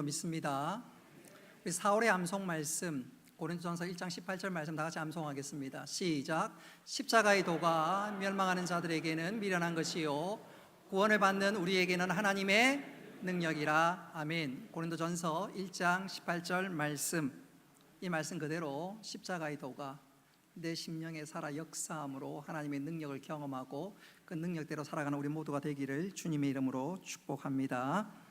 믿습니다. 우리 4월의 암송 말씀 고린도전서 1장 18절 말씀 다 같이 암송하겠습니다. 시작. 십자가의 도가 멸망하는 자들에게는 미련한 것이요 구원을 받는 우리에게는 하나님의 능력이라. 아멘. 고린도전서 1장 18절 말씀, 이 말씀 그대로 십자가의 도가 내 심령에 살아 역사함으로 하나님의 능력을 경험하고 그 능력대로 살아가는 우리 모두가 되기를 주님의 이름으로 축복합니다.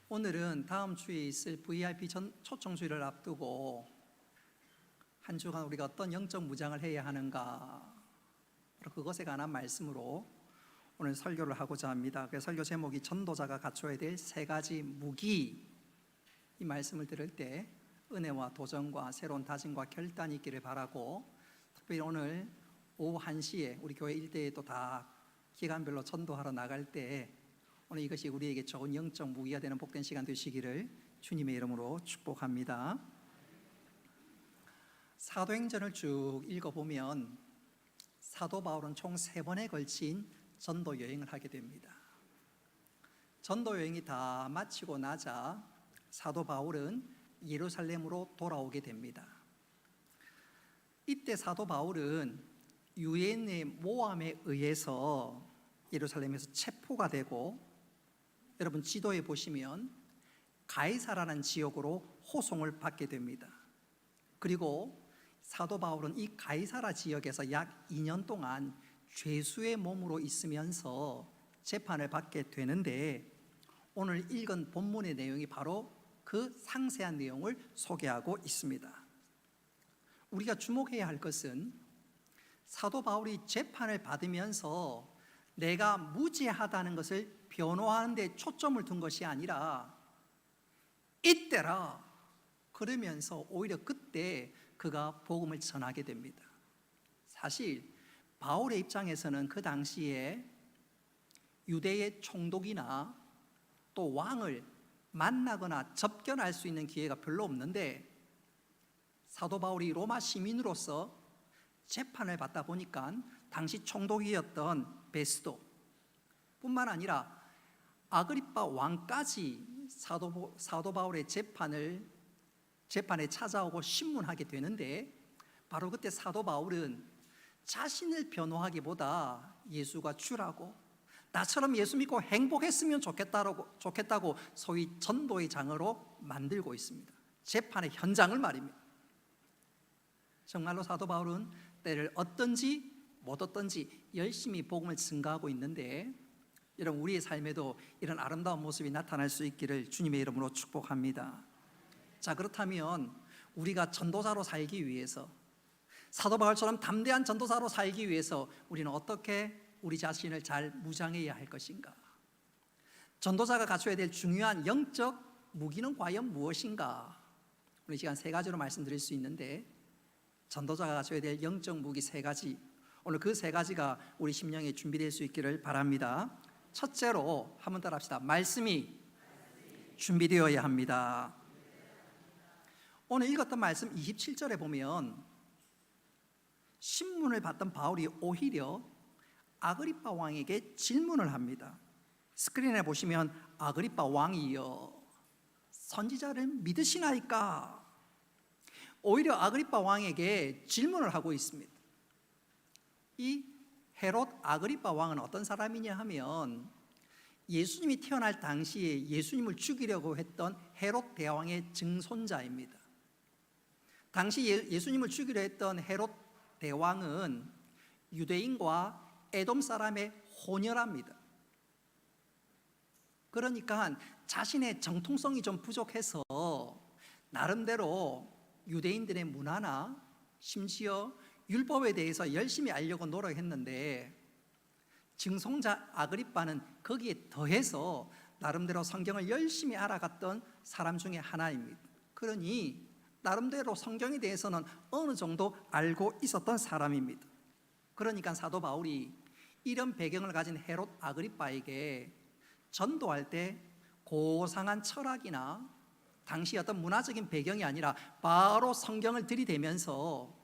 오늘은 다음 주에 있을 VIP 초청주의를 앞두고 한 주간 우리가 어떤 영적 무장을 해야 하는가, 바로 그것에 관한 말씀으로 오늘 설교를 하고자 합니다. 그 설교 제목이 전도자가 갖춰야 될 세 가지 무기. 이 말씀을 들을 때 은혜와 도전과 새로운 다짐과 결단이 있기를 바라고, 특별히 오늘 오후 1시에 우리 교회 일대에 또 다 기간별로 전도하러 나갈 때 오늘 이것이 우리에게 좋은 영적 무기가 되는 복된 시간 되시기를 주님의 이름으로 축복합니다. 사도행전을 쭉 읽어보면 사도 바울은 총 3번에 걸친 전도 여행을 하게 됩니다. 전도 여행이 다 마치고 나자 사도 바울은 예루살렘으로 돌아오게 됩니다. 이때 사도 바울은 유대인의 모함에 의해서 예루살렘에서 체포가 되고, 여러분 지도에 보시면 가이사라는 지역으로 호송을 받게 됩니다. 그리고 사도 바울은 이 가이사라 지역에서 약 2년 동안 죄수의 몸으로 있으면서 재판을 받게 되는데, 오늘 읽은 본문의 내용이 바로 그 상세한 내용을 소개하고 있습니다. 우리가 주목해야 할 것은 사도 바울이 재판을 받으면서 내가 무죄하다는 것을 변호하는 데 초점을 둔 것이 아니라 이때라 그러면서 오히려 그때 그가 복음을 전하게 됩니다. 사실 바울의 입장에서는 그 당시에 유대의 총독이나 또 왕을 만나거나 접견할 수 있는 기회가 별로 없는데, 사도 바울이 로마 시민으로서 재판을 받다 보니까 당시 총독이었던 베스도 뿐만 아니라 아그리빠 왕까지 사도 바울의 재판에 찾아오고 신문하게 되는데, 바로 그때 사도 바울은 자신을 변호하기보다 예수가 주라고, 나처럼 예수 믿고 행복했으면 좋겠다고 소위 전도의 장으로 만들고 있습니다. 재판의 현장을 말입니다. 정말로 사도 바울은 때를 얻든지 못 얻든지 열심히 복음을 증거하고 있는데, 여러분 우리의 삶에도 이런 아름다운 모습이 나타날 수 있기를 주님의 이름으로 축복합니다. 자, 그렇다면 우리가 전도자로 살기 위해서, 사도 바울처럼 담대한 전도자로 살기 위해서 우리는 어떻게 우리 자신을 잘 무장해야 할 것인가? 전도자가 갖춰야 될 중요한 영적 무기는 과연 무엇인가? 오늘 시간 3가지로 말씀드릴 수 있는데, 전도자가 갖춰야 될 영적 무기 3가지, 오늘 그 3가지가 우리 심령에 준비될 수 있기를 바랍니다. 첫째로 한번 따라 합시다. 말씀이 준비되어야 합니다. 오늘 읽었던 말씀 27절에 보면 신문을 받던 바울이 오히려 아그리빠 왕에게 질문을 합니다. 스크린에 보시면 아그리빠 왕이여 선지자를 믿으시나이까? 오히려 아그리빠 왕에게 질문을 하고 있습니다. 이 헤롯 아그리빠 왕은 어떤 사람이냐 하면 예수님이 태어날 당시에 예수님을 죽이려고 했던 헤롯 대왕의 증손자입니다. 당시 예수님을 죽이려 했던 헤롯 대왕은 유대인과 에돔 사람의 혼혈합니다. 그러니까 자신의 정통성이 좀 부족해서 나름대로 유대인들의 문화나 심지어 율법에 대해서 열심히 알려고 노력했는데, 증손자 아그리빠는 거기에 더해서 나름대로 성경을 열심히 알아갔던 사람 중에 하나입니다. 그러니 나름대로 성경에 대해서는 어느 정도 알고 있었던 사람입니다. 그러니까 사도 바울이 이런 배경을 가진 헤롯 아그리빠에게 전도할 때 고상한 철학이나 당시 어떤 문화적인 배경이 아니라 바로 성경을 들이대면서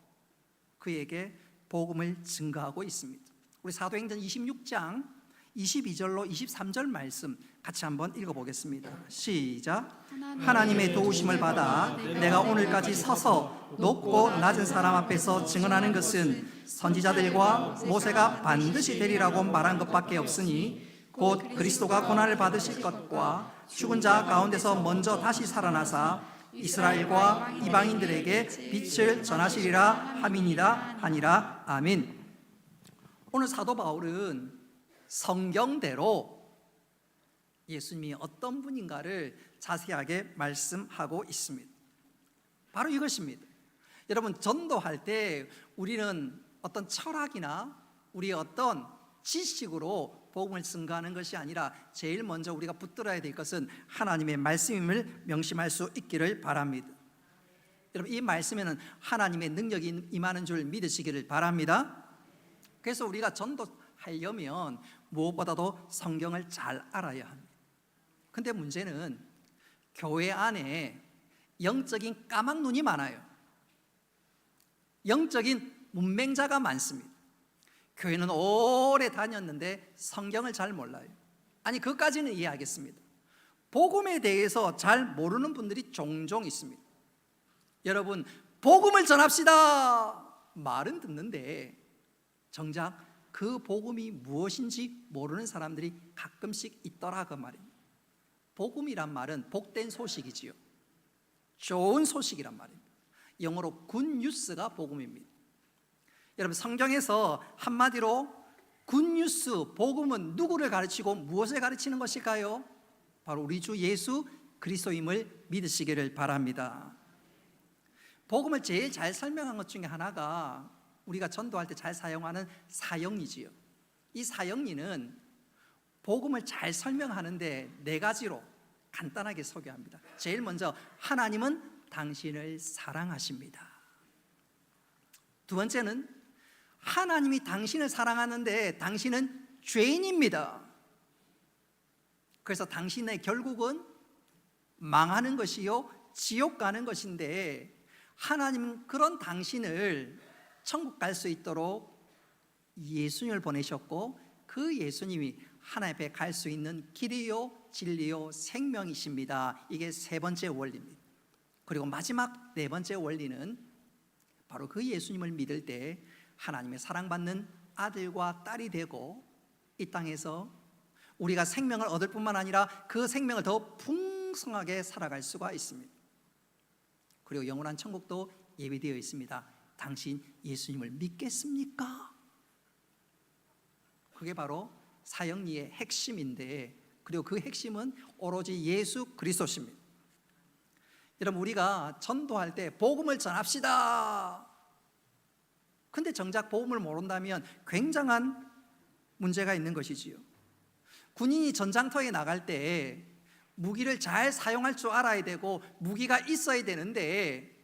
그에게 복음을 증거하고 있습니다. 우리 사도행전 26장 22절로 23절 말씀 같이 한번 읽어보겠습니다. 시작. 하나님의 도우심을 받아 내가 오늘까지 서서 높고 낮은 사람 앞에서 증언하는 것은 선지자들과 모세가 반드시 되리라고 말한 것밖에 없으니 곧 그리스도가 고난을 받으실 것과 죽은 자 가운데서 먼저 다시 살아나사 이스라엘과 이방인들에게 빛을 전하시리라 함이니라 하니라. 아멘. 오늘 사도 바울은 성경대로 예수님이 어떤 분인가를 자세하게 말씀하고 있습니다. 바로 이것입니다. 여러분, 전도할 때 우리는 어떤 철학이나 우리의 어떤 지식으로 복음을 증거하는 것이 아니라 제일 먼저 우리가 붙들어야 될 것은 하나님의 말씀임을 명심할 수 있기를 바랍니다. 여러분, 이 말씀에는 하나님의 능력이 임하는 줄 믿으시기를 바랍니다. 그래서 우리가 전도하려면 무엇보다도 성경을 잘 알아야 합니다. 근데 문제는 교회 안에 영적인 까막눈이 많아요. 영적인 문맹자가 많습니다. 교회는 오래 다녔는데 성경을 잘 몰라요. 아니, 그것까지는 이해하겠습니다. 복음에 대해서 잘 모르는 분들이 종종 있습니다. 여러분, 복음을 전합시다 말은 듣는데 정작 그 복음이 무엇인지 모르는 사람들이 가끔씩 있더라 그 말입니다. 복음이란 말은 복된 소식이지요. 좋은 소식이란 말입니다. 영어로 굿뉴스가 복음입니다. 여러분, 성경에서 한마디로 굿뉴스, 복음은 누구를 가르치고 무엇을 가르치는 것일까요? 바로 우리 주 예수 그리스도임을 믿으시기를 바랍니다. 복음을 제일 잘 설명한 것 중에 하나가 우리가 전도할 때 잘 사용하는 사형리지요. 이 사형리는 복음을 잘 설명하는데 4가지로 간단하게 소개합니다. 제일 먼저, 하나님은 당신을 사랑하십니다. 두 번째는, 하나님이 당신을 사랑하는데 당신은 죄인입니다. 그래서 당신의 결국은 망하는 것이요 지옥 가는 것인데, 하나님은 그런 당신을 천국 갈 수 있도록 예수님을 보내셨고, 그 예수님이 하나님 앞에 갈 수 있는 길이요 진리요 생명이십니다. 이게 3번째 원리입니다. 그리고 마지막 4번째 원리는 바로 그 예수님을 믿을 때 하나님의 사랑받는 아들과 딸이 되고 이 땅에서 우리가 생명을 얻을 뿐만 아니라 그 생명을 더 풍성하게 살아갈 수가 있습니다. 그리고 영원한 천국도 예비되어 있습니다. 당신 예수님을 믿겠습니까? 그게 바로 사형리의 핵심인데, 그리고 그 핵심은 오로지 예수 그리스도십니다. 여러분, 우리가 전도할 때 복음을 전합시다. 근데 정작 복음을 모른다면 굉장한 문제가 있는 것이지요. 군인이 전장터에 나갈 때 무기를 잘 사용할 줄 알아야 되고 무기가 있어야 되는데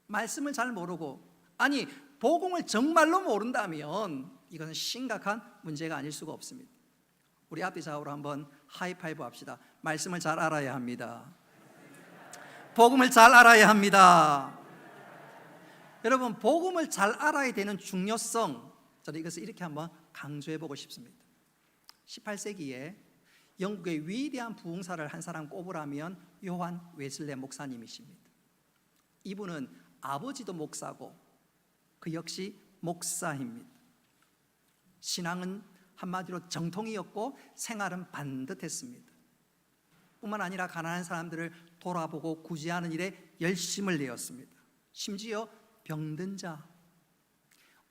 말씀을 잘 모르고, 아니 복음을 정말로 모른다면 이것은 심각한 문제가 아닐 수가 없습니다. 우리 앞에 좌우로 한번 하이파이브 합시다. 말씀을 잘 알아야 합니다. 복음을 잘 알아야 합니다. 여러분, 복음을 잘 알아야 되는 중요성, 저는 이것을 이렇게 한번 강조해 보고 싶습니다. 18세기에 영국의 위대한 부흥사를 한 사람 꼽으라면 요한 웨슬레 목사님이십니다. 이분은 아버지도 목사고 그 역시 목사입니다. 신앙은 한마디로 정통이었고 생활은 반듯했습니다. 뿐만 아니라 가난한 사람들을 돌아보고 구제하는 일에 열심을 내었습니다. 심지어 병든 자,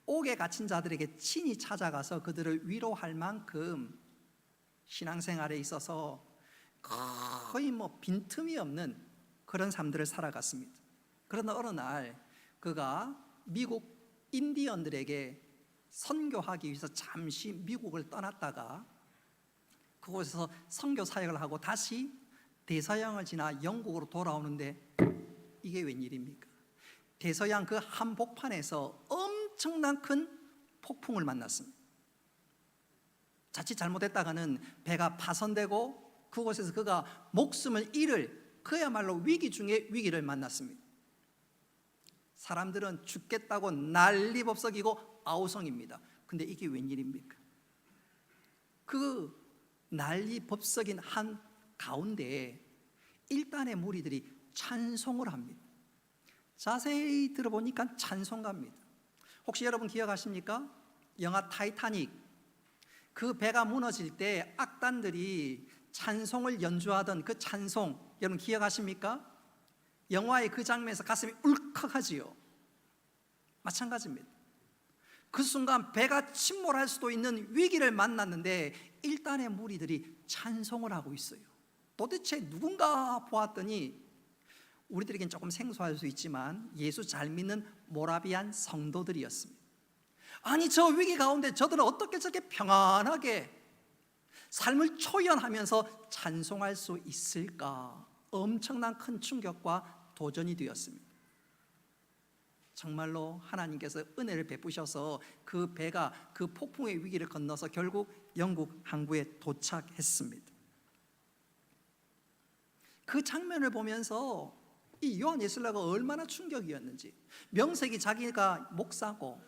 옥에 갇힌 자들에게 친히 찾아가서 그들을 위로할 만큼 신앙생활에 있어서 거의 빈틈이 없는 그런 삶들을 살아갔습니다. 그러나 어느 날 그가 미국 인디언들에게 선교하기 위해서 잠시 미국을 떠났다가 그곳에서 선교 사역을 하고 다시 대서양을 지나 영국으로 돌아오는데 이게 웬일입니까? 대서양 그 한복판에서 엄청난 큰 폭풍을 만났습니다. 자칫 잘못했다가는 배가 파손되고 그곳에서 그가 목숨을 잃을 그야말로 위기 중에 위기를 만났습니다. 사람들은 죽겠다고 난리법석이고 아우성입니다. 근데 이게 웬일입니까? 그 난리 법석인 한 가운데 일단의 무리들이 찬송을 합니다. 자세히 들어보니까 찬송가입니다. 혹시 여러분 기억하십니까? 영화 타이타닉, 그 배가 무너질 때 악단들이 찬송을 연주하던 그 찬송, 여러분 기억하십니까? 영화의 그 장면에서 가슴이 울컥하지요. 마찬가지입니다. 그 순간 배가 침몰할 수도 있는 위기를 만났는데 일단의 무리들이 찬송을 하고 있어요. 도대체 누군가 보았더니 우리들에겐 조금 생소할 수 있지만 예수 잘 믿는 모라비안 성도들이었습니다. 아니, 저 위기 가운데 저들은 어떻게 저렇게 평안하게 삶을 초연하면서 찬송할 수 있을까? 엄청난 큰 충격과 도전이 되었습니다. 정말로 하나님께서 은혜를 베푸셔서 그 배가 그 폭풍의 위기를 건너서 결국 영국 항구에 도착했습니다. 그 장면을 보면서 이 요한 웨슬레가 얼마나 충격이었는지, 명색이 자기가 목사고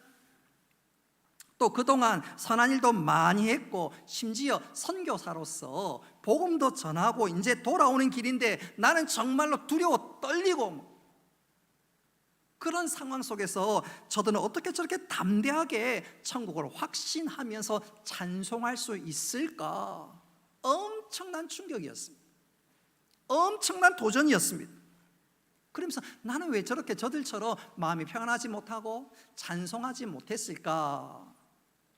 또 그동안 선한 일도 많이 했고 심지어 선교사로서 복음도 전하고 이제 돌아오는 길인데 나는 정말로 두려워 떨리고, 그런 상황 속에서 저들은 어떻게 저렇게 담대하게 천국을 확신하면서 찬송할 수 있을까? 엄청난 충격이었습니다. 엄청난 도전이었습니다. 그러면서 나는 왜 저렇게 저들처럼 마음이 평안하지 못하고 찬송하지 못했을까?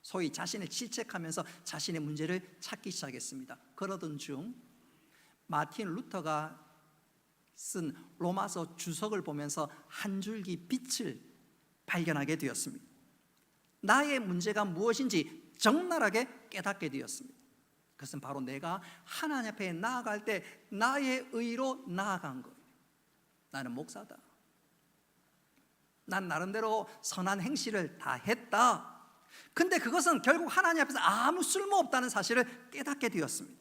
소위 자신을 질책하면서 자신의 문제를 찾기 시작했습니다. 그러던 중 마틴 루터가 쓴 로마서 주석을 보면서 한 줄기 빛을 발견하게 되었습니다. 나의 문제가 무엇인지 적나라하게 깨닫게 되었습니다. 그것은 바로 내가 하나님 앞에 나아갈 때 나의 의로 나아간 거예요. 나는 목사다, 난 나름대로 선한 행실을 다 했다. 근데 그것은 결국 하나님 앞에서 아무 쓸모없다는 사실을 깨닫게 되었습니다.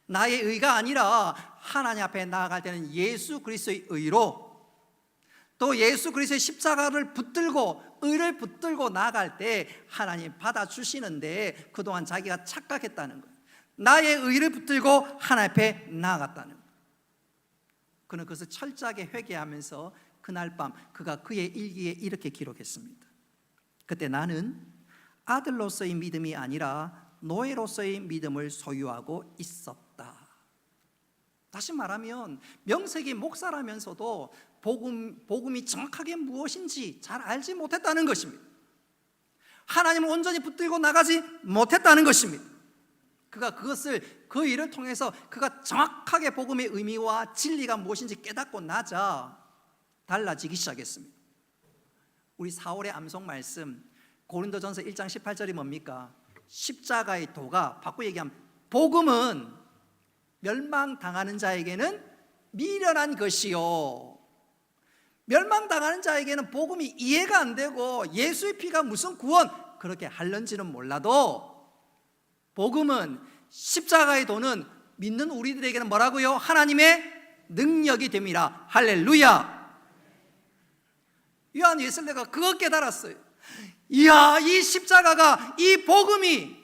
나의 의가 아니라 하나님 앞에 나아갈 때는 예수 그리스도의 의로, 또 예수 그리스도의 십자가를 붙들고 의를 붙들고 나아갈 때 하나님 받아주시는데 그동안 자기가 착각했다는 거예요. 나의 의를 붙들고 하나님 앞에 나아갔다는 거예요. 그는 그것을 철저하게 회개하면서 그날 밤 그가 그의 일기에 이렇게 기록했습니다. 그때 나는 아들로서의 믿음이 아니라 노예로서의 믿음을 소유하고 있었다. 다시 말하면 명색이 목사라면서도 복음이 정확하게 무엇인지 잘 알지 못했다는 것입니다. 하나님을 온전히 붙들고 나가지 못했다는 것입니다. 그가 그것을, 그 일을 통해서 그가 정확하게 복음의 의미와 진리가 무엇인지 깨닫고 나자 달라지기 시작했습니다. 우리 4월의 암송 말씀 고린도전서 1장 18절이 뭡니까? 십자가의 도가, 바꾸어 얘기하면 복음은 멸망당하는 자에게는 미련한 것이요, 멸망당하는 자에게는 복음이 이해가 안 되고 예수의 피가 무슨 구원 그렇게 할런지는 몰라도 복음은, 십자가의 도는 믿는 우리들에게는 뭐라고요? 하나님의 능력이 됩니다. 할렐루야. 요한 웨슬레가 그거 깨달았어요. 이야, 이 십자가가, 이 복음이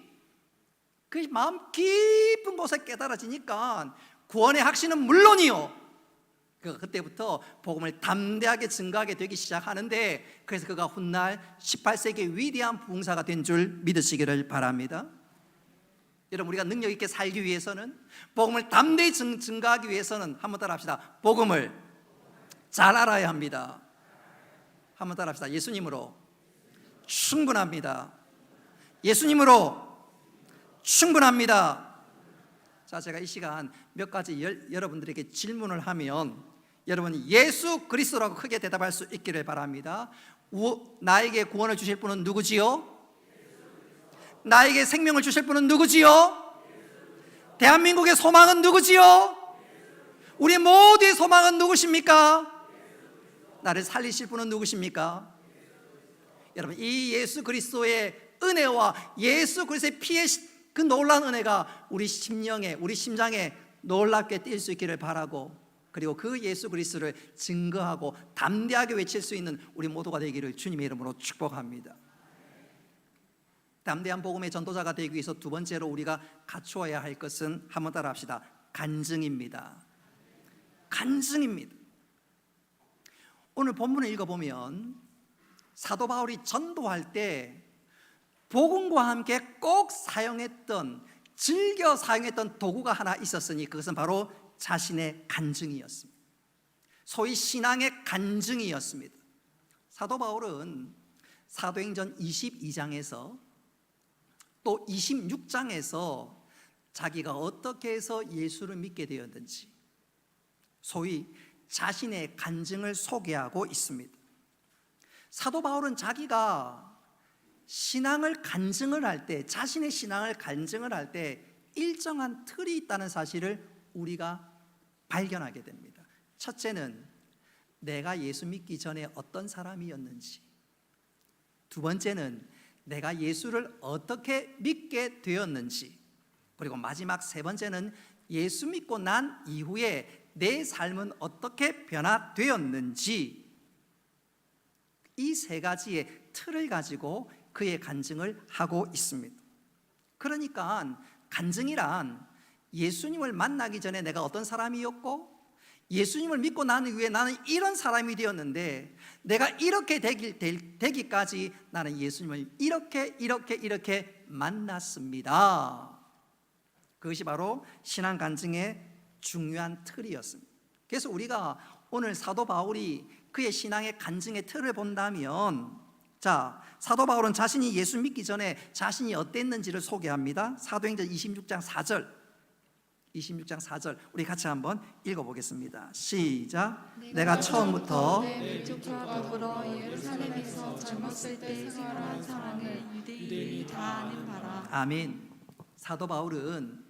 그 마음 깊은 곳에 깨달아지니까 구원의 확신은 물론이요, 그때부터 복음을 담대하게 증거하게 되기 시작하는데, 그래서 그가 훗날 18세기의 위대한 부흥사가 된 줄 믿으시기를 바랍니다. 여러분, 우리가 능력 있게 살기 위해서는, 복음을 담대히 증거하기 위해서는 한번 따라 합시다. 복음을 잘 알아야 합니다. 한번 따라 합시다. 예수님으로 충분합니다. 예수님으로 충분합니다. 자, 제가 이 시간 몇 가지 여러분들에게 질문을 하면 여러분이 예수 그리스도라고 크게 대답할 수 있기를 바랍니다. 나에게 구원을 주실 분은 누구지요? 나에게 생명을 주실 분은 누구지요? 대한민국의 소망은 누구지요? 우리 모두의 소망은 누구십니까? 나를 살리실 분은 누구십니까? 여러분, 이 예수 그리스도의 은혜와 예수 그리스도의 피의 그 놀라운 은혜가 우리 심령에, 우리 심장에 놀랍게 뛸 수 있기를 바라고, 그리고 그 예수 그리스도를 증거하고 담대하게 외칠 수 있는 우리 모두가 되기를 주님의 이름으로 축복합니다. 담대한 복음의 전도자가 되기 위해서 두 번째로 우리가 갖추어야 할 것은 한번 따라합시다. 간증입니다. 간증입니다. 오늘 본문을 읽어보면 사도 바울이 전도할 때 복음과 함께 꼭 사용했던, 즐겨 사용했던 도구가 하나 있었으니 그것은 바로 자신의 간증이었습니다. 소위 신앙의 간증이었습니다. 사도 바울은 사도행전 22장에서 또 26장에서 자기가 어떻게 해서 예수를 믿게 되었는지 소위 자신의 간증을 소개하고 있습니다. 사도 바울은 자기가 신앙을 간증을 할 때, 자신의 신앙을 간증을 할 때 일정한 틀이 있다는 사실을 우리가 발견하게 됩니다. 첫째는 내가 예수 믿기 전에 어떤 사람이었는지, 두 번째는 내가 예수를 어떻게 믿게 되었는지, 그리고 마지막 세 번째는 예수 믿고 난 이후에 내 삶은 어떻게 변화되었는지, 이 세 가지의 틀을 가지고 그의 간증을 하고 있습니다. 그러니까 간증이란 예수님을 만나기 전에 내가 어떤 사람이었고 예수님을 믿고 난 이후에 나는 이런 사람이 되었는데 내가 이렇게 되기까지 나는 예수님을 이렇게 만났습니다. 그것이 바로 신앙 간증의 중요한 틀이었습니다. 그래서 우리가 오늘 사도 바울이 그의 신앙의 간증의 틀을 본다면, 자, 사도 바울은 자신이 예수 믿기 전에 자신이 어땠는지를 소개합니다. 사도행전 26장 4절 우리 같이 한번 읽어보겠습니다. 시작. 내가 처음부터 내 민족과 더불어 예루살렘에서 젊었을 때 생활한 상황을 유대인들이 다 아는 바라. 아멘. 사도 바울은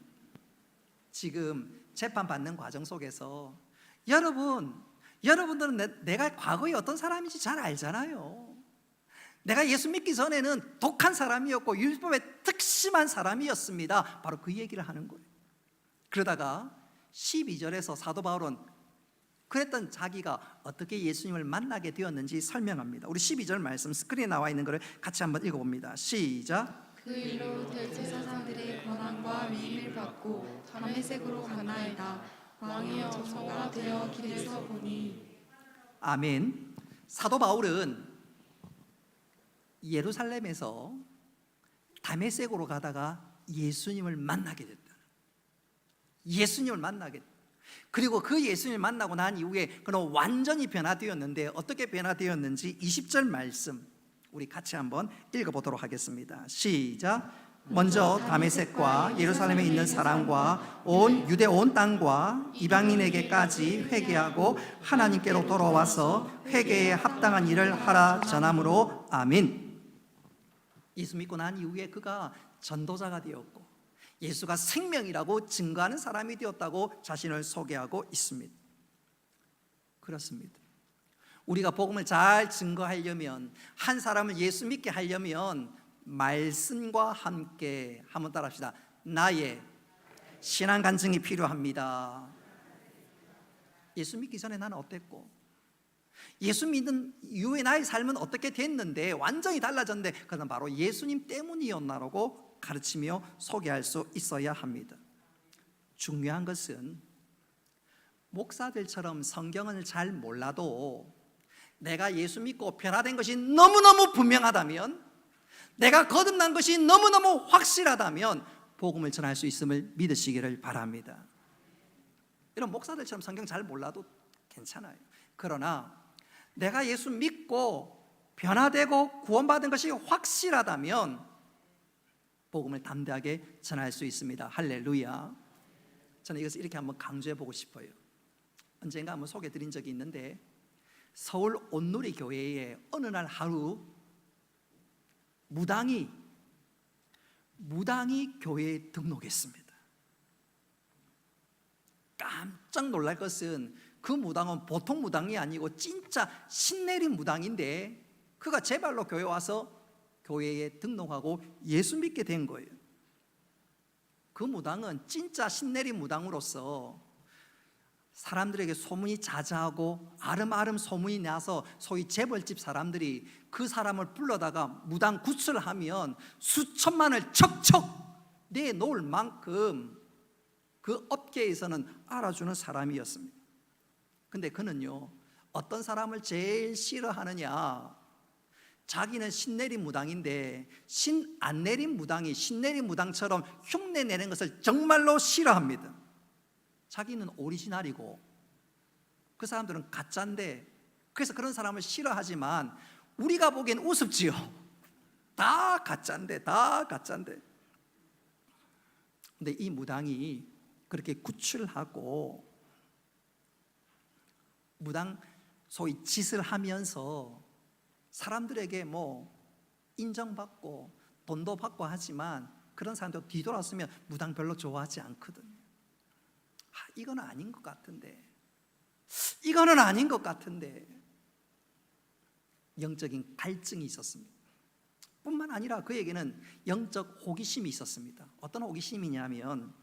지금 재판받는 과정 속에서 여러분들은 내가 과거에 어떤 사람인지 잘 알잖아요. 내가 예수 믿기 전에는 독한 사람이었고 율법에 특심한 사람이었습니다. 바로 그 얘기를 하는 거예요. 그러다가 12절에서 사도 바울은 그랬던 자기가 어떻게 예수님을 만나게 되었는지 설명합니다. 우리 12절 말씀 스크린에 나와 있는 것을 같이 한번 읽어봅니다. 시작. 그 일로 대제사장들의 권한과 위임을 받고 다메섹으로 가나이다. 왕의 정서가 되어 길에서 보니. 아멘. 사도 바울은 예루살렘에서 다메섹으로 가다가 예수님을 만나게 됐다. 예수님을 만나게 됐다. 그리고 그 예수님을 만나고 난 이후에 그는 완전히 변화되었는데 어떻게 변화되었는지 20절 말씀 우리 같이 한번 읽어보도록 하겠습니다. 시작. 먼저 다메섹과 예루살렘에 있는 사람과 온 유대 온 땅과 이방인에게까지 회개하고 하나님께로 돌아와서 회개에 합당한 일을 하라 전함으로 아멘. 예수 믿고 난 이후에 그가 전도자가 되었고 예수가 생명이라고 증거하는 사람이 되었다고 자신을 소개하고 있습니다. 그렇습니다. 우리가 복음을 잘 증거하려면, 한 사람을 예수 믿게 하려면 말씀과 함께 한번 따라합시다. 나의 신앙 간증이 필요합니다. 예수 믿기 전에 나는 어땠고 예수 믿는 이후에 나의 삶은 어떻게 됐는데 완전히 달라졌는데 그건 바로 예수님 때문이었나라고 가르치며 소개할 수 있어야 합니다. 중요한 것은 목사들처럼 성경을 잘 몰라도 내가 예수 믿고 변화된 것이 너무너무 분명하다면, 내가 거듭난 것이 너무너무 확실하다면 복음을 전할 수 있음을 믿으시기를 바랍니다. 이런 목사들처럼 성경 잘 몰라도 괜찮아요. 그러나 내가 예수 믿고 변화되고 구원받은 것이 확실하다면 복음을 담대하게 전할 수 있습니다. 할렐루야. 저는 이것을 이렇게 한번 강조해 보고 싶어요. 언젠가 한번 소개해 드린 적이 있는데 서울 온누리 교회에 어느 날 하루 무당이 교회에 등록했습니다. 깜짝 놀랄 것은 그 무당은 보통 무당이 아니고 진짜 신내린 무당인데 그가 제 발로 교회 와서 교회에 등록하고 예수 믿게 된 거예요. 그 무당은 진짜 신내린 무당으로서 사람들에게 소문이 자자하고 아름아름 소문이 나서 소위 재벌집 사람들이 그 사람을 불러다가 무당 구슬하면 수천만을 척척 내놓을 만큼 그 업계에서는 알아주는 사람이었습니다. 근데 그는요, 어떤 사람을 제일 싫어하느냐, 자기는 신내림 무당인데 신 안 내림 무당이 신내림 무당처럼 흉내 내는 것을 정말로 싫어합니다. 자기는 오리지널이고 그 사람들은 가짜인데, 그래서 그런 사람을 싫어하지만 우리가 보기엔 우습지요. 다 가짜인데, 다 가짜인데. 근데 이 무당이 그렇게 구출하고 무당 소위 짓을 하면서 사람들에게 뭐 인정받고 돈도 받고 하지만 그런 사람들 뒤돌았으면 무당 별로 좋아하지 않거든요. 이거는 아닌 것 같은데, 이거는 아닌 것 같은데, 영적인 갈증이 있었습니다. 뿐만 아니라 그에게는 영적 호기심이 있었습니다. 어떤 호기심이냐면,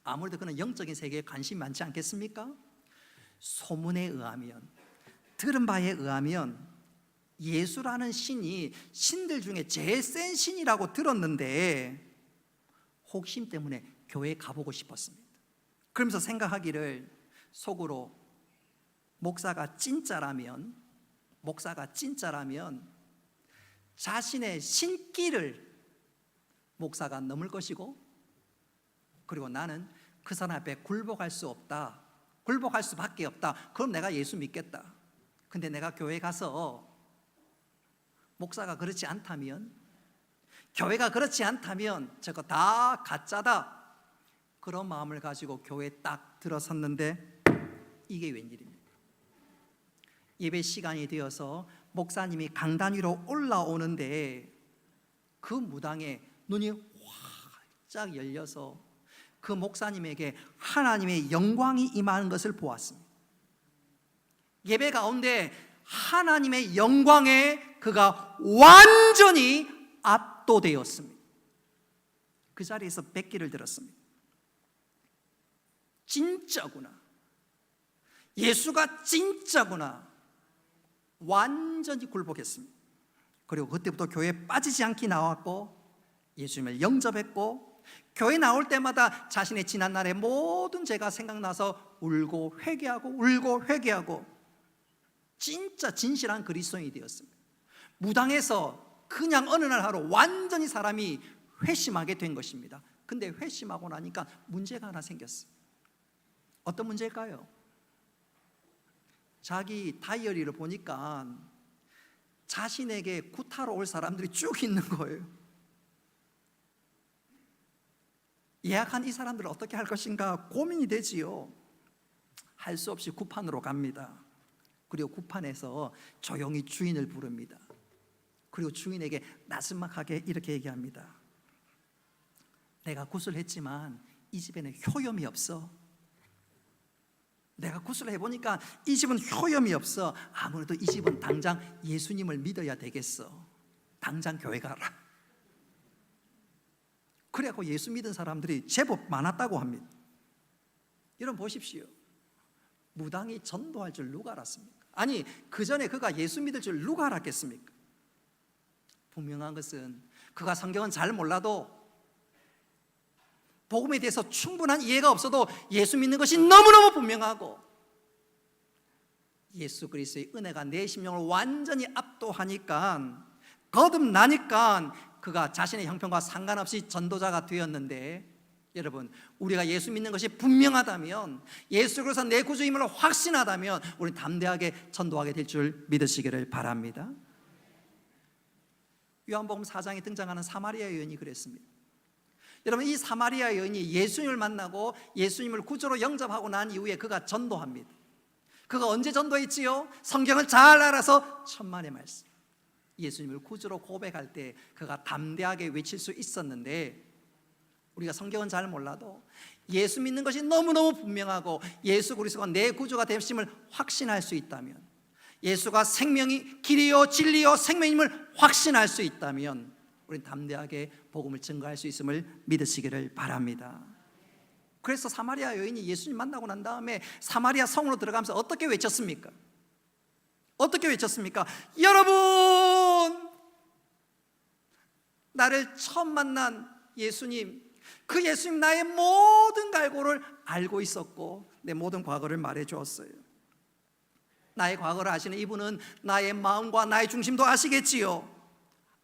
아무래도 그는 영적인 세계에 관심이 많지 않겠습니까? 소문에 의하면, 들은 바에 의하면 예수라는 신이 신들 중에 제일 센 신이라고 들었는데 호기심 때문에 교회에 가보고 싶었습니다. 그러면서 생각하기를 속으로 목사가 진짜라면 자신의 신기를 목사가 넘을 것이고, 그리고 나는 그 사람 앞에 굴복할 수 없다, 굴복할 수밖에 없다. 그럼 내가 예수 믿겠다. 근데 내가 교회 가서 목사가 그렇지 않다면, 교회가 그렇지 않다면 저거 다 가짜다, 그런 마음을 가지고 교회에 딱 들어섰는데 이게 웬일입니까? 예배 시간이 되어서 목사님이 강단 위로 올라오는데 그 무당의 눈이 활짝 열려서 그 목사님에게 하나님의 영광이 임하는 것을 보았습니다. 예배 가운데 하나님의 영광에 그가 완전히 압도되었습니다. 그 자리에서 백기를 들었습니다. 진짜구나, 예수가 진짜구나, 완전히 굴복했습니다. 그리고 그때부터 교회에 빠지지 않게 나왔고 예수님을 영접했고, 교회 나올 때마다 자신의 지난날의 모든 죄가 생각나서 울고 회개하고 진짜 진실한 그리스도인이 되었습니다. 무당에서 그냥 어느 날 하루 완전히 사람이 회심하게 된 것입니다. 근데 회심하고 나니까 문제가 하나 생겼어요. 어떤 문제일까요? 자기 다이어리를 보니까 자신에게 구타로 올 사람들이 쭉 있는 거예요. 예약한 이 사람들을 어떻게 할 것인가 고민이 되지요. 할 수 없이 구판으로 갑니다. 그리고 구판에서 조용히 주인을 부릅니다. 그리고 주인에게 나지막하게 이렇게 얘기합니다. 내가 구슬했지만 이 집에는 효염이 없어. 내가 구슬을 해보니까 이 집은 효염이 없어. 아무래도 이 집은 당장 예수님을 믿어야 되겠어. 당장 교회 가라. 그래갖고 예수 믿은 사람들이 제법 많았다고 합니다. 여러분 보십시오. 무당이 전도할 줄 누가 알았습니까? 아니, 그 전에 그가 예수 믿을 줄 누가 알았겠습니까? 분명한 것은 그가 성경은 잘 몰라도, 복음에 대해서 충분한 이해가 없어도 예수 믿는 것이 너무너무 분명하고, 예수 그리스도의 은혜가 내 심령을 완전히 압도하니까, 거듭나니까 그가 자신의 형편과 상관없이 전도자가 되었는데, 여러분, 우리가 예수 믿는 것이 분명하다면, 예수 그리스도 내 구주임을 확신하다면 우리 담대하게 전도하게 될 줄 믿으시기를 바랍니다. 요한복음 4장에 등장하는 사마리아 여인이 그랬습니다. 여러분, 이 사마리아 여인이 예수님을 만나고 예수님을 구주로 영접하고 난 이후에 그가 전도합니다. 그가 언제 전도했지요? 성경을 잘 알아서 천만의 말씀, 예수님을 구주로 고백할 때 그가 담대하게 외칠 수 있었는데, 우리가 성경은 잘 몰라도 예수 믿는 것이 너무너무 분명하고 예수 그리스도가 내 구주가 되심을 확신할 수 있다면, 예수가 생명이 길이요 진리요 생명임을 확신할 수 있다면 우리는 담대하게 복음을 증거할 수 있음을 믿으시기를 바랍니다. 그래서 사마리아 여인이 예수님 만나고 난 다음에 사마리아 성으로 들어가면서 어떻게 외쳤습니까? 어떻게 외쳤습니까? 여러분, 나를 처음 만난 예수님, 그 예수님 나의 모든 갈고를 알고 있었고 내 모든 과거를 말해 주었어요. 나의 과거를 아시는 이분은 나의 마음과 나의 중심도 아시겠지요.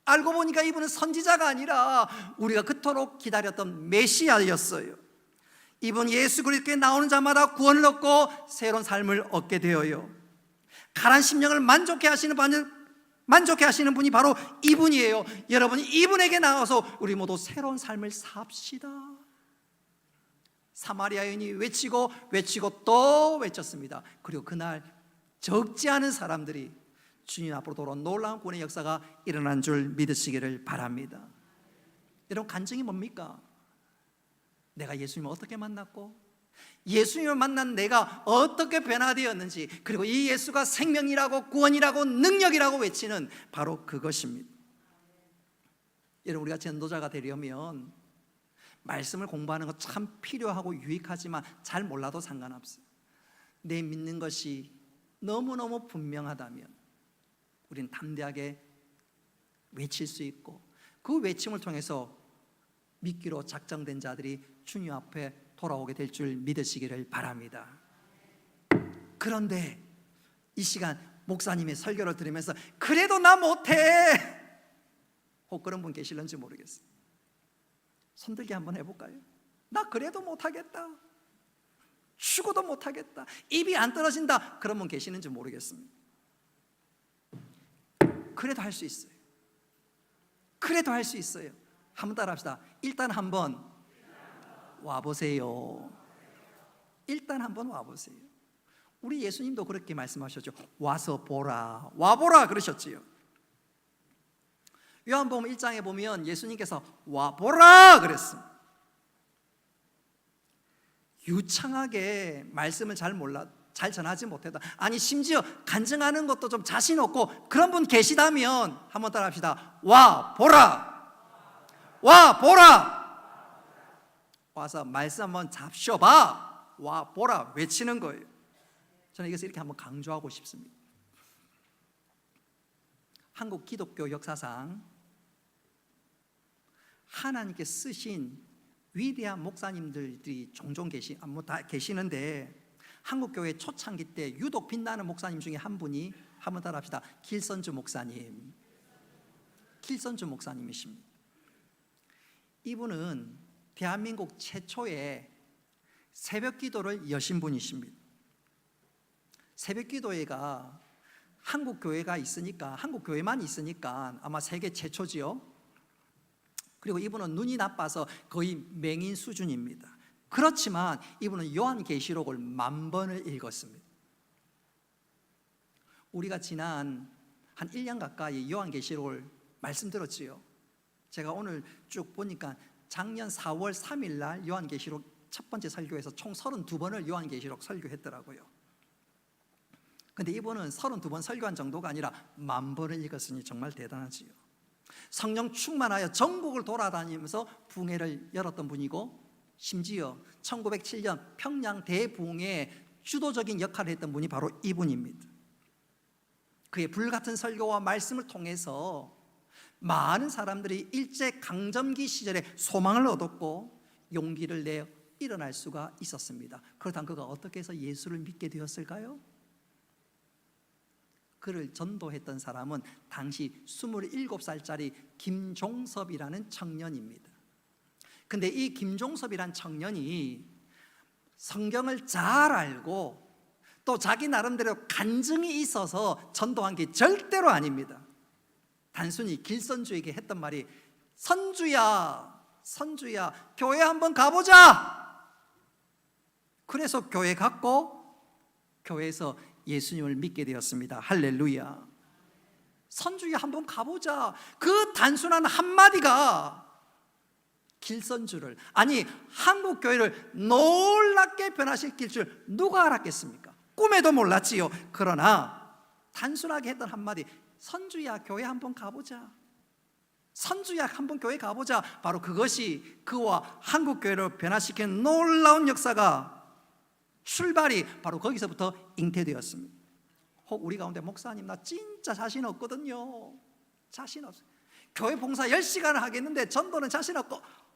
알고 보니까 이분은 선지자가 아니라 우리가 그토록 기다렸던 메시아였어요. 이분 예수 그리스도께 나오는 자마다 구원을 얻고 새로운 삶을 얻게 되어요. 가난 심령을 만족해 하시는 분이 바로 이분이에요. 여러분, 이분에게 나와서 우리 모두 새로운 삶을 삽시다. 사마리아 여인이 외치고 또 외쳤습니다. 그리고 그날 적지 않은 사람들이 주님 앞으로 돌아온 놀라운 구원의 역사가 일어난 줄 믿으시기를 바랍니다. 여러분, 간증이 뭡니까? 내가 예수님을 어떻게 만났고 예수님을 만난 내가 어떻게 변화되었는지, 그리고 이 예수가 생명이라고 구원이라고 능력이라고 외치는 바로 그것입니다. 여러분, 우리가 전도자가 되려면 말씀을 공부하는 것 참 필요하고 유익하지만 잘 몰라도 상관없어요. 내 믿는 것이 너무너무 분명하다면 우리는 담대하게 외칠 수 있고 그 외침을 통해서 믿기로 작정된 자들이 주님 앞에 돌아오게 될 줄 믿으시기를 바랍니다. 그런데 이 시간 목사님의 설교를 들으면서 그래도 나 못해, 혹 그런 분 계실런지 모르겠어요. 손들기 한번 해볼까요? 나 그래도 못하겠다, 죽어도 못하겠다, 입이 안 떨어진다, 그런 분 계시는지 모르겠습니다. 그래도 할 수 있어요. 그래도 할 수 있어요. 한번 따라 합시다. 일단 한번 와보세요. 일단 한번 와보세요. 우리 예수님도 그렇게 말씀하셨죠. 와서 보라, 와보라 그러셨지요. 요한복음 1장에 보면 예수님께서 와보라 그랬습니다. 유창하게 말씀을 잘 전하지 못했다, 아니 심지어 간증하는 것도 좀 자신 없고 그런 분 계시다면 한번 따라 합시다. 와보라, 와보라. 와서 말씀 한번 잡셔봐, 와보라 외치는 거예요. 저는 이것을 이렇게 한번 강조하고 싶습니다. 한국 기독교 역사상 하나님께 쓰신 위대한 목사님들이 종종 다 계시는데, 한국교회 초창기 때 유독 빛나는 목사님 중에 한 분이, 한번 따라 합시다. 길선주 목사님. 길선주 목사님이십니다. 이분은 대한민국 최초의 새벽 기도를 여신 분이십니다. 새벽 기도회가 한국 교회가 있으니까, 한국 교회만 있으니까 아마 세계 최초지요. 그리고 이분은 눈이 나빠서 거의 맹인 수준입니다. 그렇지만 이분은 요한계시록을 10,000번을 읽었습니다. 우리가 지난 한 1년 가까이 요한계시록을 말씀드렸지요. 제가 오늘 쭉 보니까 작년 4월 3일 날 요한계시록 첫 번째 설교에서 총 32번을 요한계시록 설교했더라고요. 근데 이분은 32번 설교한 정도가 아니라 10,000번을 읽었으니 정말 대단하지요. 성령 충만하여 전국을 돌아다니면서 부흥회를 열었던 분이고, 심지어 1907년 평양 대부흥의 주도적인 역할을 했던 분이 바로 이분입니다. 그의 불같은 설교와 말씀을 통해서 많은 사람들이 일제강점기 시절에 소망을 얻었고 용기를 내어 일어날 수가 있었습니다. 그렇다면 그가 어떻게 해서 예수를 믿게 되었을까요? 그를 전도했던 사람은 당시 27살짜리 김종섭이라는 청년입니다. 근데 이 김종섭이란 청년이 성경을 잘 알고 또 자기 나름대로 간증이 있어서 전도한 게 절대로 아닙니다. 단순히 길선주에게 했던 말이, 선주야 교회 한번 가보자. 그래서 교회 갔고 교회에서 예수님을 믿게 되었습니다. 할렐루야. 선주야 한번 가보자, 그 단순한 한마디가 길선주를, 아니 한국교회를 놀랍게 변화시킬 줄 누가 알았겠습니까? 꿈에도 몰랐지요. 그러나 단순하게 했던 한마디, 선주야 교회 한번 가보자, 선주약 한번 교회 가보자. 바로 그것이 그와 한국교회를 변화시키는 놀라운 역사가 출발이 바로 거기서부터 잉태되었습니다. 혹 우리 가운데 목사님 나 진짜 자신 없거든요. 자신 없어요. 교회 봉사 10시간을 하겠는데 전도는 자신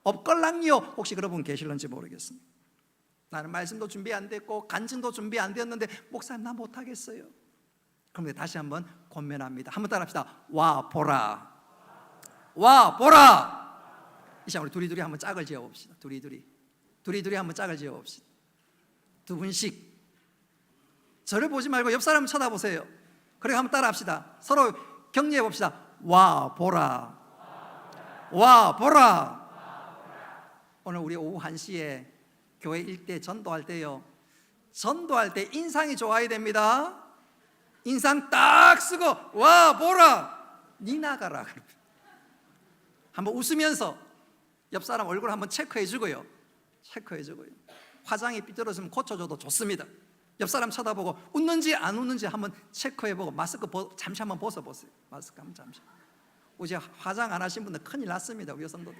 없걸랑요. 혹시 그런 분 계실런지 모르겠습니다. 나는 말씀도 준비 안 됐고 간증도 준비 안 되었는데 목사님 나 못하겠어요. 그런데 다시 한번 권면합니다. 한번 따라합시다. 와 보라. 와 보라. 이 시간 우리 두리두리 한번 짝을 지어봅시다. 두리두리 한번 짝을 지어봅시다. 두 분씩 저를 보지 말고 옆 사람 쳐다보세요. 그리고 한번 따라합시다. 서로 격려해 봅시다. 와 보라. 와 보라. 오늘 우리 오후 1시에 교회 일대 전도할 때요, 전도할 때 인상이 좋아야 됩니다. 인상 딱 쓰고 와 보라 니 나가라. 한번 웃으면서 옆 사람 얼굴 한번 체크해 주고요. 화장이 삐뚤어지면 고쳐줘도 좋습니다. 옆 사람 쳐다보고 웃는지 안 웃는지 한번 체크해보고 마스크 잠시 한번 벗어보세요. 마스크 한번 잠시. 이제 화장 안 하신 분들 큰일 났습니다. 우리 여성들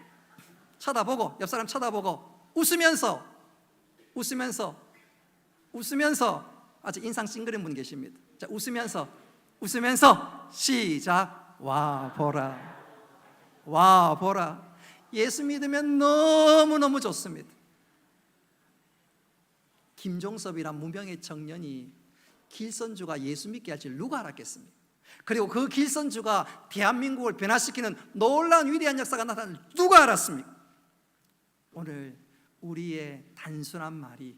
쳐다보고 옆 사람 쳐다보고 웃으면서 아직 인상 찡그린 분 계십니다. 자, 웃으면서 시작. 와 보라. 와 보라. 예수 믿으면 너무너무 좋습니다. 김종섭이란 무명의 청년이 길선주가 예수 믿게 할 줄 누가 알았겠습니까? 그리고 그 길선주가 대한민국을 변화시키는 놀라운 위대한 역사가 나타나는 누가 알았습니까? 오늘 우리의 단순한 말이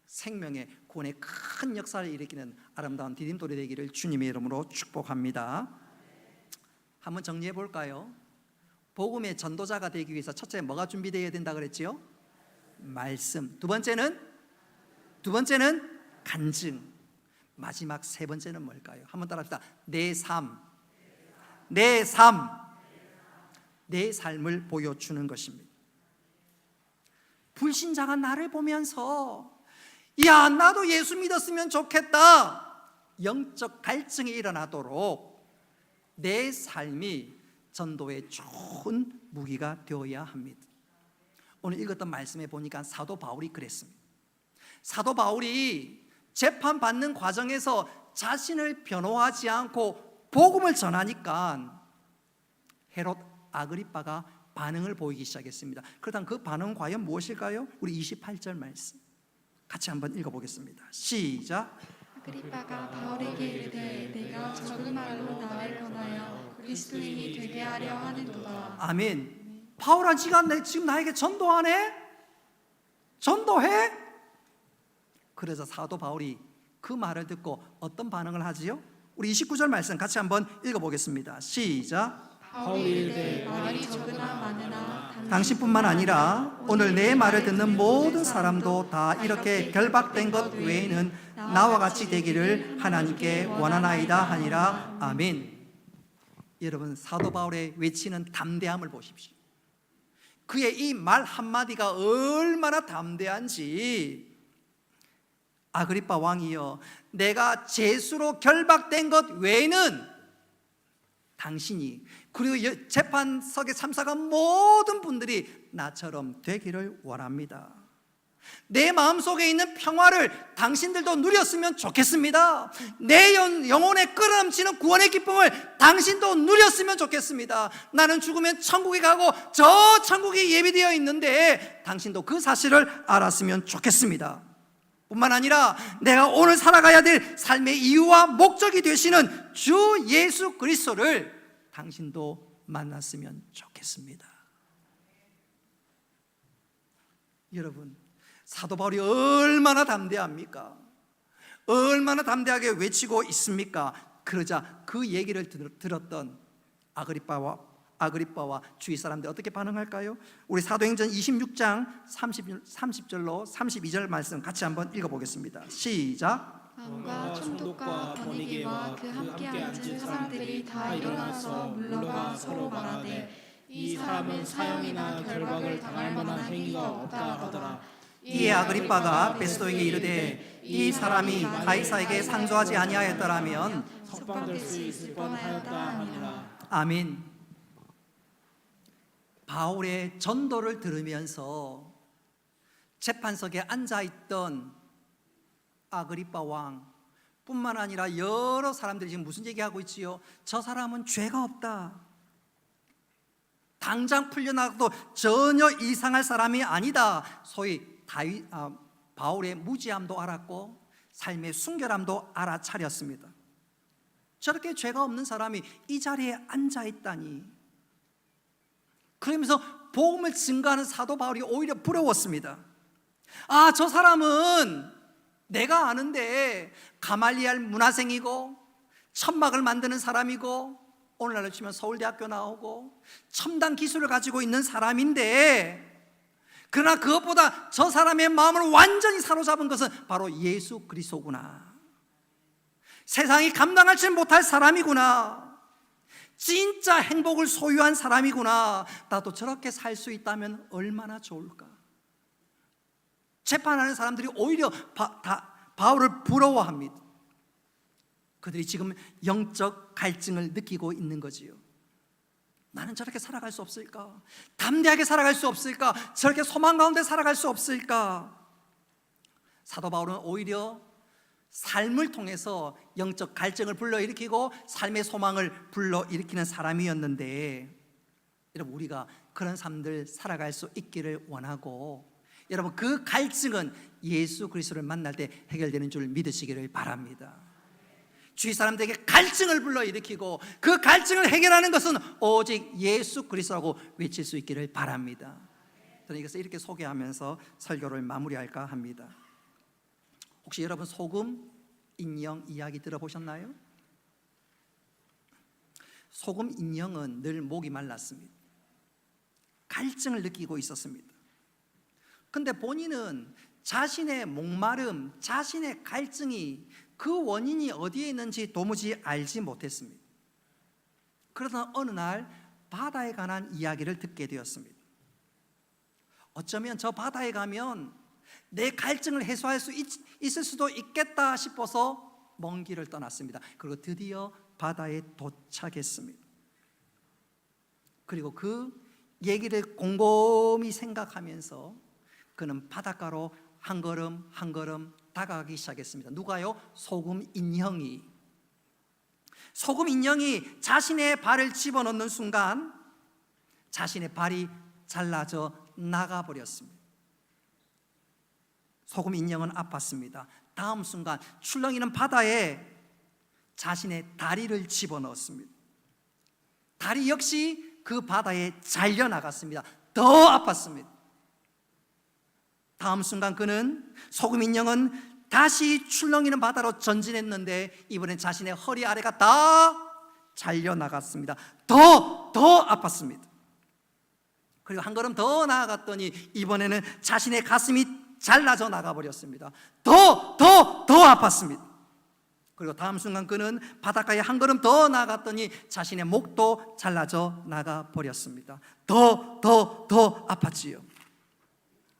생명의 구원의 큰 역사를 일으키는 아름다운 디딤돌이 되기를 주님의 이름으로 축복합니다. 한번 정리해 볼까요? 복음의 전도자가 되기 위해서 첫째 뭐가 준비되어야 된다 그랬지요? 말씀. 두 번째는 간증. 마지막 세 번째는 뭘까요? 한번 따라합시다. 내 삶을 보여주는 것입니다. 불신자가 나를 보면서 야 나도 예수 믿었으면 좋겠다, 영적 갈증이 일어나도록 내 삶이 전도의 좋은 무기가 되어야 합니다. 오늘 읽었던 말씀에 보니까 사도 바울이 그랬습니다. 사도 바울이 재판받는 과정에서 자신을 변호하지 않고 복음을 전하니까 헤롯 아그리빠가 반응을 보이기 시작했습니다. 그렇다면 그 반응은 과연 무엇일까요? 우리 28절 말씀 같이 한번 읽어보겠습니다. 시작. 아그리빠가 바울에게 이르되 내가 적은 말로 나를 권하여 그리스도인이 되게 하려 하는도다. 아멘. 바울아 지금 나에게 전도하네? 전도해? 그래서 사도 바울이 그 말을 듣고 어떤 반응을 하지요? 우리 29절 말씀 같이 한번 읽어보겠습니다. 시작. 바울이 이르되 말이 적으나 많으나 당신뿐만 아니라 오늘 내 말을 듣는 모든 사람도 다 이렇게 결박된 것 외에는 나와 같이 되기를 하나님께 원하나이다 하니라. 아멘. 여러분 사도 바울의 외치는 담대함을 보십시오. 그의 이 말 한마디가 얼마나 담대한지. 아그리빠 왕이여, 내가 죄수로 결박된 것 외에는 당신이 그리고 재판석에 참석한 모든 분들이 나처럼 되기를 원합니다. 내 마음속에 있는 평화를 당신들도 누렸으면 좋겠습니다. 내 영혼에 끌어넘치는 구원의 기쁨을 당신도 누렸으면 좋겠습니다. 나는 죽으면 천국에 가고 저 천국이 예비되어 있는데 당신도 그 사실을 알았으면 좋겠습니다. 뿐만 아니라 내가 오늘 살아가야 될 삶의 이유와 목적이 되시는 주 예수 그리스도를 당신도 만났으면 좋겠습니다. 여러분 사도 바울이 얼마나 담대합니까? 얼마나 담대하게 외치고 있습니까? 그러자 그 얘기를 들었던 아그리빠와 주위 사람들 어떻게 반응할까요? 우리 사도행전 26장 30절로 32절 말씀 같이 한번 읽어보겠습니다. 시작. 왕과 총독과 번이게와 그 함께 앉은 사람들이 다 일어나서 물러가 서로 말하되 이 사람은 사형이나 결박을 당할 만한 행위가 없다 하더라. 이에 아그리빠가 베스도에게 이르되 이 사람이 가이사에게 상조하지 아니하였더라면 석방될 수 있을 뻔하였다 하니라. 아멘. 바울의 전도를 들으면서 재판석에 앉아있던 아그리빠 왕 뿐만 아니라 여러 사람들이 지금 무슨 얘기하고 있지요? 저 사람은 죄가 없다, 당장 풀려나가도 전혀 이상할 사람이 아니다. 소위 바울의 무지함도 알았고 삶의 순결함도 알아차렸습니다. 저렇게 죄가 없는 사람이 이 자리에 앉아있다니. 그러면서 복음을 증거하는 사도 바울이 오히려 부러웠습니다. 아, 저 사람은 내가 아는데 가말리엘 문화생이고 천막을 만드는 사람이고 오늘날로 치면 서울대학교 나오고 첨단 기술을 가지고 있는 사람인데, 그러나 그것보다 저 사람의 마음을 완전히 사로잡은 것은 바로 예수 그리스도구나. 세상이 감당하지 못할 사람이구나. 진짜 행복을 소유한 사람이구나. 나도 저렇게 살 수 있다면 얼마나 좋을까. 재판하는 사람들이 오히려 바울을 부러워합니다. 그들이 지금 영적 갈증을 느끼고 있는 거지요. 나는 저렇게 살아갈 수 없을까? 담대하게 살아갈 수 없을까? 저렇게 소망 가운데 살아갈 수 없을까? 사도 바울은 오히려 삶을 통해서 영적 갈증을 불러일으키고 삶의 소망을 불러일으키는 사람이었는데, 여러분, 우리가 그런 삶들 살아갈 수 있기를 원하고, 여러분, 그 갈증은 예수 그리스도를 만날 때 해결되는 줄 믿으시기를 바랍니다. 주위 사람들에게 갈증을 불러일으키고 그 갈증을 해결하는 것은 오직 예수 그리스도라고 외칠 수 있기를 바랍니다. 저는 이것을 이렇게 소개하면서 설교를 마무리할까 합니다. 혹시 여러분 소금 인형 이야기 들어보셨나요? 소금 인형은 늘 목이 말랐습니다. 갈증을 느끼고 있었습니다. 근데 본인은 자신의 목마름, 자신의 갈증이 그 원인이 어디에 있는지 도무지 알지 못했습니다. 그러다 어느 날 바다에 관한 이야기를 듣게 되었습니다. 어쩌면 저 바다에 가면 내 갈증을 해소할 수 있을 수도 있겠다 싶어서 먼 길을 떠났습니다. 그리고 드디어 바다에 도착했습니다. 그리고 그 얘기를 곰곰이 생각하면서 그는 바닷가로 한 걸음 한 걸음 다가가기 시작했습니다. 누가요? 소금 인형이 자신의 발을 집어넣는 순간 자신의 발이 잘라져 나가버렸습니다. 소금 인형은 아팠습니다. 다음 순간 출렁이는 바다에 자신의 다리를 집어넣었습니다. 다리 역시 그 바다에 잘려나갔습니다. 더 아팠습니다. 다음 순간 그는, 소금 인형은 다시 출렁이는 바다로 전진했는데 이번엔 자신의 허리 아래가 다 잘려나갔습니다. 더 아팠습니다. 그리고 한 걸음 더 나아갔더니 이번에는 자신의 가슴이 잘라져 나가버렸습니다. 더 아팠습니다. 그리고 다음 순간 그는 바닷가에 한 걸음 더 나아갔더니 자신의 목도 잘라져 나가버렸습니다. 더 아팠지요.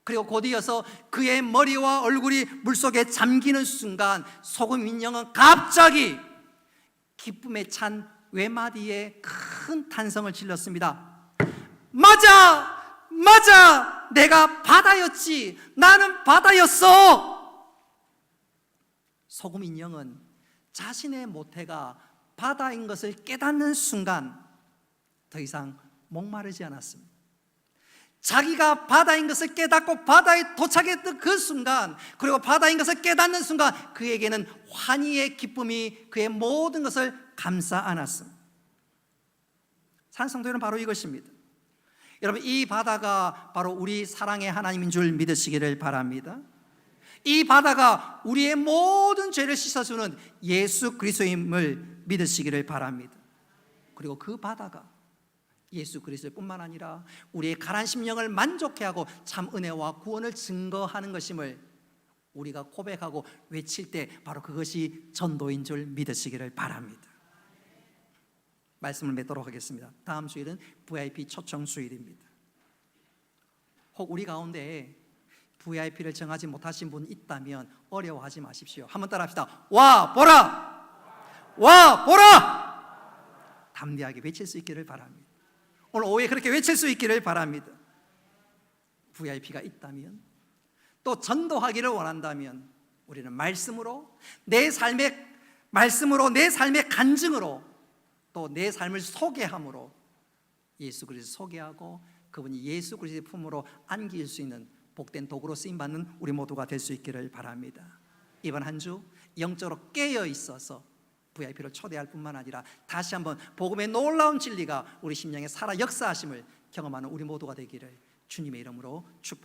그리고 곧이어서 그의 머리와 얼굴이 물속에 잠기는 순간 소금 인형은 갑자기 기쁨에 찬 외마디에 큰 탄성을 질렀습니다. 맞아, 내가 바다였지, 나는 바다였어. 소금 인형은 자신의 모태가 바다인 것을 깨닫는 순간 더 이상 목마르지 않았습니다. 자기가 바다인 것을 깨닫고 바다에 도착했던 그 순간, 그리고 바다인 것을 깨닫는 순간 그에게는 환희의 기쁨이 그의 모든 것을 감싸 안았습니다. 사랑하는 성도들은 바로 이것입니다. 여러분, 이 바다가 바로 우리 사랑의 하나님인 줄 믿으시기를 바랍니다. 이 바다가 우리의 모든 죄를 씻어주는 예수 그리스도임을 믿으시기를 바랍니다. 그리고 그 바다가 예수 그리스도뿐만 아니라 우리의 가난 심령을 만족해 하고 참 은혜와 구원을 증거하는 것임을 우리가 고백하고 외칠 때 바로 그것이 전도인 줄 믿으시기를 바랍니다. 말씀을 맺도록 하겠습니다. 다음 주일은 VIP 초청 주일입니다. 혹 우리 가운데 VIP를 정하지 못하신 분 있다면 어려워하지 마십시오. 한번 따라합시다. 와 보라! 담대하게 외칠 수 있기를 바랍니다. 오늘 오후에 그렇게 외칠 수 있기를 바랍니다. VIP가 있다면, 또 전도하기를 원한다면 우리는 말씀으로 내 삶의 간증으로, 또 내 삶을 소개함으로 예수 그리스도 소개하고 그분이 예수 그리스도의 품으로 안길 수 있는 복된 도구로 쓰임받는 우리 모두가 될 수 있기를 바랍니다. 이번 한 주 영적으로 깨어 있어서 VIP를 초대할 뿐만 아니라 다시 한번 복음의 놀라운 진리가 우리 심령에 살아 역사하심을 경험하는 우리 모두가 되기를 주님의 이름으로 축복합니다.